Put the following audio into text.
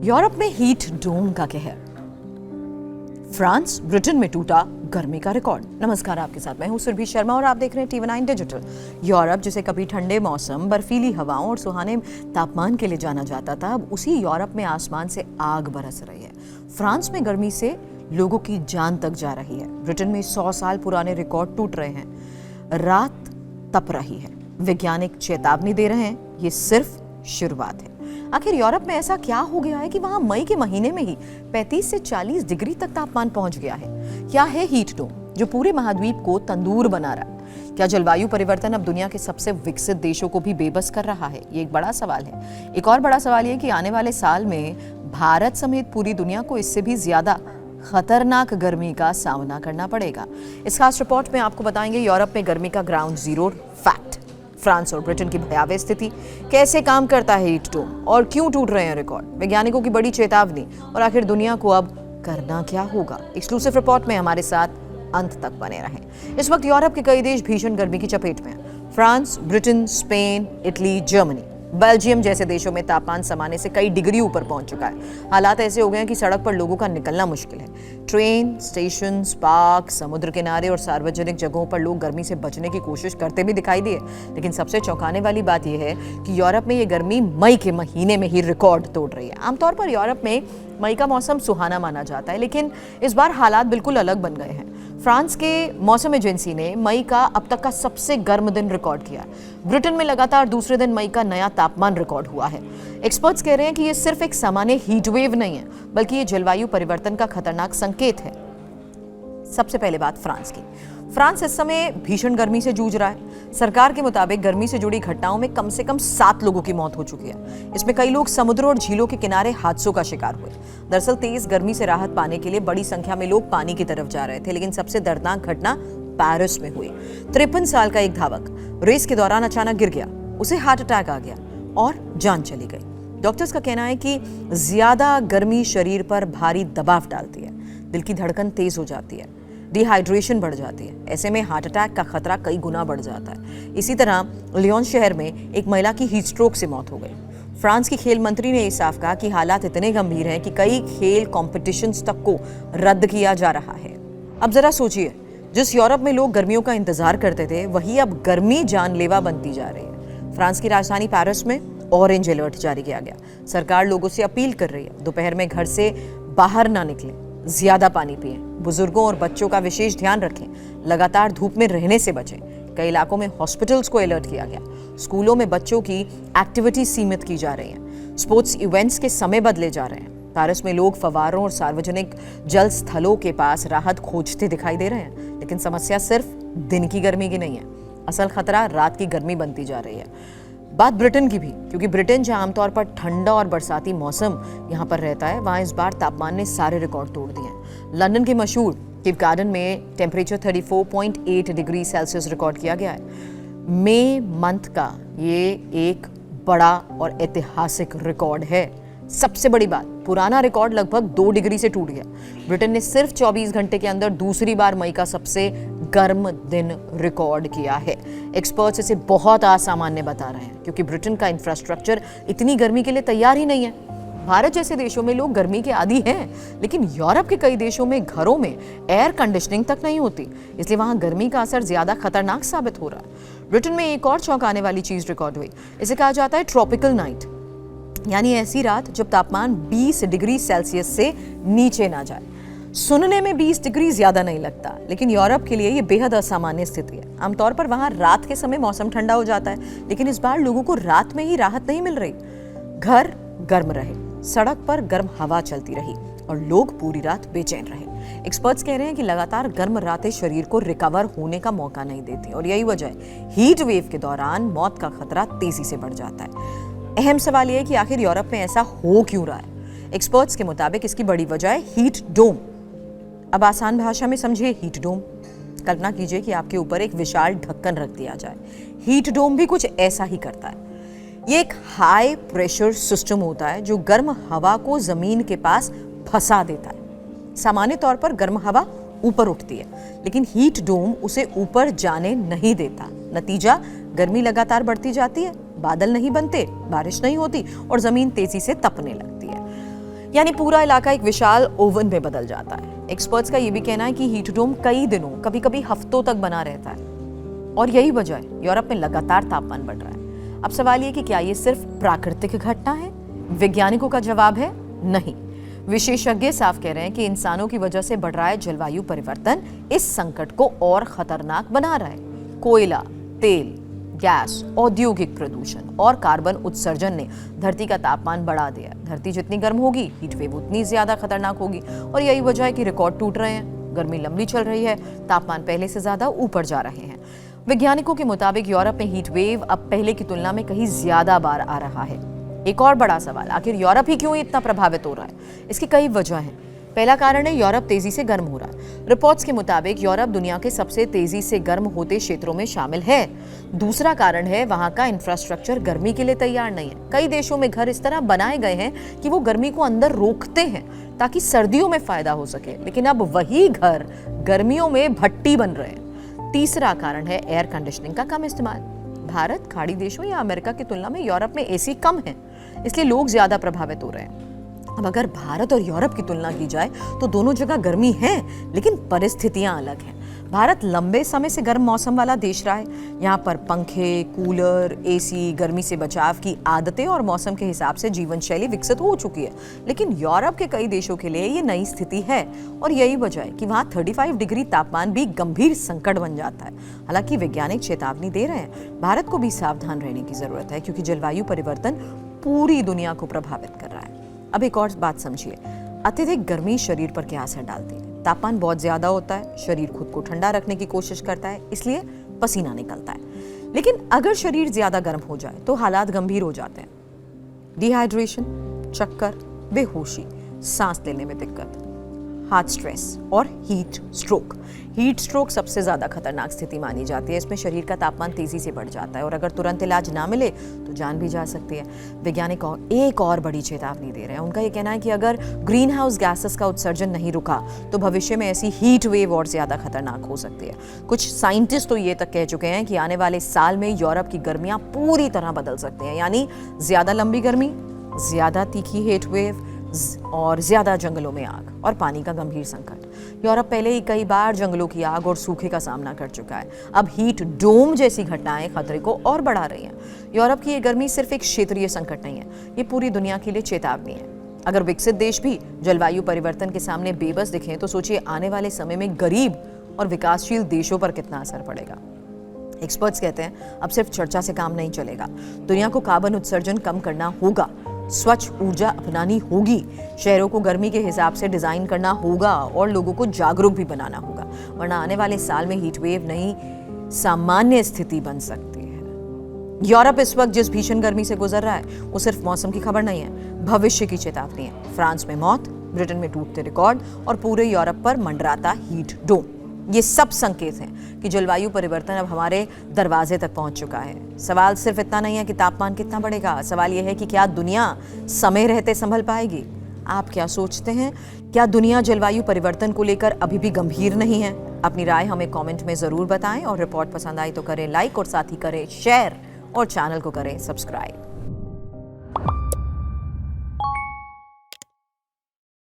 Europe में heat dome का कहर। फ्रांस ब्रिटेन में टूटा गर्मी का रिकॉर्ड। नमस्कार, आपके साथ मैं हूं सुरभि शर्मा और आप देख रहे हैं TV9 डिजिटल। यूरोप जिसे कभी ठंडे मौसम, बर्फीली हवाओं और सुहाने तापमान के लिए जाना जाता था, अब उसी यूरोप में आसमान से आग बरस रही है। फ्रांस में गर्मी से लोगों की जान तक जा रही है। ब्रिटेन में 100 साल पुराने रिकॉर्ड टूट रहे हैं। रात तप रही है। वैज्ञानिक चेतावनी दे रहे हैं, ये सिर्फ शुरुआत है। आखिर यूरोप में ऐसा क्या हो गया है कि वहां मई के महीने में ही 35 से 40 डिग्री तक तापमान पहुंच गया है? क्या है हीट डोम जो पूरे महाद्वीप को तंदूर बना रहा है? क्या जलवायु परिवर्तन अब दुनिया के सबसे विकसित देशों को भी बेबस कर रहा है? ये एक बड़ा सवाल है। एक और बड़ा सवाल ये कि आने वाले साल में भारत समेत पूरी दुनिया को इससे भी ज्यादा खतरनाक गर्मी का सामना करना पड़ेगा। इस खास रिपोर्ट में आपको बताएंगे यूरोप में गर्मी का ग्राउंड जीरो फैक्ट, फ्रांस और ब्रिटेन की भयावह स्थिति, कैसे काम करता है हीट डोम और क्यों टूट रहे हैं रिकॉर्ड, वैज्ञानिकों की बड़ी चेतावनी और आखिर दुनिया को अब करना क्या होगा। एक्सक्लूसिव रिपोर्ट में हमारे साथ अंत तक बने रहें। इस वक्त यूरोप के कई देश भीषण गर्मी की चपेट में हैं। France, Britain, Spain, Italy, Germany, Belgium जैसे देशों में तापमान सामान्य से कई डिग्री ऊपर पहुंच चुका है। हालात ऐसे हो गए हैं कि सड़क पर लोगों का निकलना मुश्किल है। ट्रेन, स्टेशन, पार्क, समुद्र किनारे और सार्वजनिक जगहों पर लोग गर्मी से बचने की कोशिश करते भी दिखाई दिए। लेकिन सबसे चौंकाने वाली बात यह है कि यूरोप में ये गर्मी मई के महीने में ही रिकॉर्ड तोड़ रही है। आमतौर पर यूरोप में मई का मौसम सुहाना माना जाता है, लेकिन इस बार हालात बिल्कुल अलग बन गए हैं। फ्रांस के मौसम एजेंसी ने मई का अब तक का सबसे गर्म दिन रिकॉर्ड किया। ब्रिटेन में लगातार दूसरे दिन मई का नया तापमान रिकॉर्ड हुआ है। एक्सपर्ट्स कह रहे हैं कि यह सिर्फ एक सामान्य हीट वेव नहीं है, बल्कि ये जलवायु परिवर्तन का खतरनाक संकेत है। सबसे पहले बात फ्रांस की। फ्रांस इस समय भीषण गर्मी से जूझ रहा है। सरकार के मुताबिक गर्मी से जुड़ी घटनाओं में कम से कम 7 लोगों की मौत हो चुकी है। इसमें कई लोग समुद्र और झीलों के किनारे हादसों का शिकार हुए। दरअसल तेज गर्मी से राहत पाने के लिए बड़ी संख्या में लोग पानी की तरफ जा रहे थे, लेकिन सबसे दर्दनाक घटना पेरिस में हुई। 53 साल का एक धावक रेस के दौरान अचानक गिर गया, उसे हार्ट अटैक आ गया और जान चली गई। डॉक्टर्स का कहना है कि ज्यादा गर्मी शरीर पर भारी दबाव डालती है, दिल की धड़कन तेज हो जाती है, डिहाइड्रेशन बढ़ जाती है। ऐसे में हार्ट अटैक का खतरा कई गुना बढ़ जाता है। इसी तरह लियोन शहर में एक महिला की हीट स्ट्रोक से मौत हो गई। फ्रांस की खेल मंत्री ने साफ कहा कि हालात इतने गंभीर हैं कि कई खेल कॉम्पिटिशंस तक को रद्द किया जा रहा है। अब जरा सोचिए, जिस यूरोप में लोग गर्मियों का इंतजार करते थे, वही अब गर्मी जानलेवा बनती जा रही है। फ्रांस की राजधानी पेरिस में ऑरेंज अलर्ट जारी किया गया। सरकार लोगों से अपील कर रही है, दोपहर में घर से बाहर ना निकलें, ज्यादा पानी पिएं, बुजुर्गों और बच्चों का विशेष ध्यान रखें, लगातार धूप में रहने से बचें। कई इलाकों में हॉस्पिटल्स को अलर्ट किया गया। स्कूलों में बच्चों की एक्टिविटी सीमित की जा रही है। स्पोर्ट्स इवेंट्स के समय बदले जा रहे हैं। पेरिस में लोग फव्वारों और सार्वजनिक जल स्थलों के पास राहत खोजते दिखाई दे रहे हैं। लेकिन समस्या सिर्फ दिन की गर्मी की नहीं है, असल खतरा रात की गर्मी बनती जा रही है। बात ब्रिटेन की भी, क्योंकि ब्रिटेन जहां आमतौर पर ठंडा और बरसाती मौसम यहां पर रहता है, वहां इस बार तापमान ने सारे रिकॉर्ड तोड़ दिए हैं। लंदन के मशहूर केप गार्डन में टेम्परेचर 34.8 डिग्री सेल्सियस रिकॉर्ड किया गया है। मई मंथ का ये एक बड़ा और ऐतिहासिक रिकॉर्ड है। सबसे बड़ी बात, पुराना रिकॉर्ड लगभग 2 डिग्री से टूट गया। ब्रिटेन ने सिर्फ 24 घंटे के अंदर दूसरी बार मई का सबसे गर्म दिन रिकॉर्ड किया है। एक्सपर्ट्स इसे बहुत असामान्य बता रहे हैं, क्योंकि ब्रिटेन का इंफ्रास्ट्रक्चर इतनी गर्मी के लिए तैयार ही नहीं है। भारत जैसे देशों में लोग गर्मी के आदी हैं, लेकिन यूरोप के कई देशों में घरों में एयर कंडीशनिंग तक नहीं होती, इसलिए वहां गर्मी का असर ज्यादा खतरनाक साबित हो रहा है। ब्रिटेन में एक और चौंकाने वाली चीज रिकॉर्ड हुई। इसे कहा जाता है ट्रॉपिकल नाइट, यानी ऐसी रात जब तापमान 20 डिग्री सेल्सियस से नीचे ना जाए। सुनने में 20 डिग्री ज्यादा नहीं लगता, लेकिन यूरोप के लिए ये बेहद असामान्य स्थिति है। आमतौर पर वहां रात के समय मौसम ठंडा हो जाता है, लेकिन इस बार लोगों को रात में ही राहत नहीं मिल रही। घर गर्म रहे, सड़क पर गर्म हवा चलती रही और लोग पूरी रात बेचैन रहे। एक्सपर्ट्स कह रहे हैं कि लगातार गर्म रातें शरीर को रिकवर होने का मौका नहीं देती और यही वजह है हीट वेव के दौरान मौत का खतरा तेजी से बढ़ जाता है। अहम सवाल यह है कि आखिर यूरोप में ऐसा हो क्यों रहा है। एक्सपर्ट्स के मुताबिक इसकी बड़ी वजह है हीट डोम। अब आसान भाषा में समझिए हीट डोम। कल्पना कीजिए कि आपके ऊपर एक विशाल ढक्कन रख दिया जाए। हीट डोम भी कुछ ऐसा ही करता है। ये एक हाई प्रेशर सिस्टम होता है जो गर्म हवा को जमीन के पास फंसा देता है। सामान्य तौर पर गर्म हवा ऊपर उठती है, लेकिन हीट डोम उसे ऊपर जाने नहीं देता। नतीजा, गर्मी लगातार बढ़ती जाती है, बादल नहीं बनते, बारिश नहीं होती और जमीन तेजी से तपने लगती है। यानी पूरा इलाका एक विशाल ओवन में बदल जाता है। एक्सपर्ट्स का ये भी कहना है कि हीट डोम कई दिनों, कभी कभी हफ्तों तक बना रहता है और यही वजह है यूरोप में लगातार तापमान बढ़ रहा है। अब सवाल ये कि क्या ये सिर्फ प्राकृतिक घटना है? वैज्ञानिकों का जवाब है नहीं। विशेषज्ञ साफ कह रहे हैं कि इंसानों की वजह से बढ़ रहा है जलवायु परिवर्तन इस संकट को और खतरनाक बना रहा है। कोयला, तेल, गैस, औद्योगिक प्रदूषण और कार्बन उत्सर्जन ने धरती का तापमान बढ़ा दिया। धरती जितनी गर्म होगी, हीट वेव उतनी ज्यादा खतरनाक होगी और यही वजह है कि रिकॉर्ड टूट रहे हैं, गर्मी लंबी चल रही है, तापमान पहले से ज्यादा ऊपर जा रहे हैं। वैज्ञानिकों के मुताबिक यूरोप में हीट वेव अब पहले की तुलना में कहीं ज्यादा बार आ रहा है। एक और बड़ा सवाल, आखिर यूरोप ही क्यों इतना प्रभावित हो रहा है? इसकी कई वजह हैं। पहला कारण है यूरोप तेजी से गर्म हो रहा है। रिपोर्ट्स के मुताबिक यूरोप दुनिया के सबसे तेजी से गर्म होते क्षेत्रों में शामिल है। दूसरा कारण है वहां का इंफ्रास्ट्रक्चर गर्मी के लिए तैयार नहीं है। कई देशों में घर इस तरह बनाए गए हैं कि वो गर्मी को अंदर रोकते हैं ताकि सर्दियों में फायदा हो सके, लेकिन अब वही घर गर्मियों में भट्टी बन रहे हैं। तीसरा कारण है एयर कंडीशनिंग का कम इस्तेमाल। भारत, खाड़ी देशों या अमेरिका की तुलना में यूरोप में एसी कम है, इसलिए लोग ज्यादा प्रभावित हो रहे हैं। अब अगर भारत और यूरोप की तुलना की जाए तो दोनों जगह गर्मी है, लेकिन परिस्थितियां अलग हैं। भारत लंबे समय से गर्म मौसम वाला देश रहा है। यहाँ पर पंखे, कूलर, एसी, गर्मी से बचाव की आदतें और मौसम के हिसाब से जीवन शैली विकसित हो चुकी है। लेकिन यूरोप के कई देशों के लिए ये नई स्थिति है और यही वजह है कि वहाँ 35 डिग्री तापमान भी गंभीर संकट बन जाता है। हालांकि वैज्ञानिक चेतावनी दे रहे हैं, भारत को भी सावधान रहने की जरूरत है क्योंकि जलवायु परिवर्तन पूरी दुनिया को प्रभावित कर रहा है। अब एक और बात समझिए, अत्यधिक गर्मी शरीर पर क्या असर डालती है? तापमान बहुत ज्यादा होता है, शरीर खुद को ठंडा रखने की कोशिश करता है, इसलिए पसीना निकलता है। लेकिन अगर शरीर ज्यादा गर्म हो जाए तो हालात गंभीर हो जाते हैं। डिहाइड्रेशन, चक्कर, बेहोशी, सांस लेने में दिक्कत, हार्ट स्ट्रेस और हीट स्ट्रोक। हीट स्ट्रोक सबसे ज्यादा खतरनाक स्थिति मानी जाती है। इसमें शरीर का तापमान तेजी से बढ़ जाता है और अगर तुरंत इलाज ना मिले तो जान भी जा सकती है। वैज्ञानिक एक और बड़ी चेतावनी दे रहे हैं। उनका ये कहना है कि अगर ग्रीन हाउस गैसेस का उत्सर्जन नहीं रुका तो भविष्य में ऐसी हीट वेव और ज्यादा खतरनाक हो सकती है। कुछ साइंटिस्ट तो ये तक कह चुके हैं कि आने वाले साल में यूरोप की गर्मियां पूरी तरह बदल सकती हैं, यानी ज्यादा लंबी गर्मी, ज्यादा तीखी हीट वेव और ज्यादा जंगलों में आग और पानी का गंभीर संकट। यूरोप पहले ही कई बार जंगलों की आग और सूखे का सामना कर चुका है। अब हीट डोम जैसी घटनाएं खतरे को और बढ़ा रही हैं। यूरोप की ये गर्मी सिर्फ एक क्षेत्रीय संकट नहीं है, ये पूरी दुनिया के लिए चेतावनी है। अगर विकसित देश भी जलवायु परिवर्तन के सामने बेबस दिखें तो सोचिए आने वाले समय में गरीब और विकासशील देशों पर कितना असर पड़ेगा। एक्सपर्ट्स कहते हैं अब सिर्फ चर्चा से काम नहीं चलेगा, दुनिया को कार्बन उत्सर्जन कम करना होगा, स्वच्छ ऊर्जा अपनानी होगी, शहरों को गर्मी के हिसाब से डिजाइन करना होगा और लोगों को जागरूक भी बनाना होगा, वरना आने वाले साल में हीट वेव नई सामान्य स्थिति बन सकती है। यूरोप इस वक्त जिस भीषण गर्मी से गुजर रहा है वो सिर्फ मौसम की खबर नहीं है, भविष्य की चेतावनी है। फ्रांस में मौत, ब्रिटेन में टूटते रिकॉर्ड और पूरे यूरोप पर मंडराता हीट डोम, ये सब संकेत हैं कि जलवायु परिवर्तन अब हमारे दरवाजे तक पहुंच चुका है। सवाल सिर्फ इतना नहीं है कि तापमान कितना बढ़ेगा, सवाल यह है कि क्या दुनिया समय रहते संभल पाएगी। आप क्या सोचते हैं? क्या दुनिया जलवायु परिवर्तन को लेकर अभी भी गंभीर नहीं है? अपनी राय हमें कमेंट में जरूर बताएं और रिपोर्ट पसंद आई तो करें लाइक और साथ ही करें शेयर और चैनल को करें सब्सक्राइब।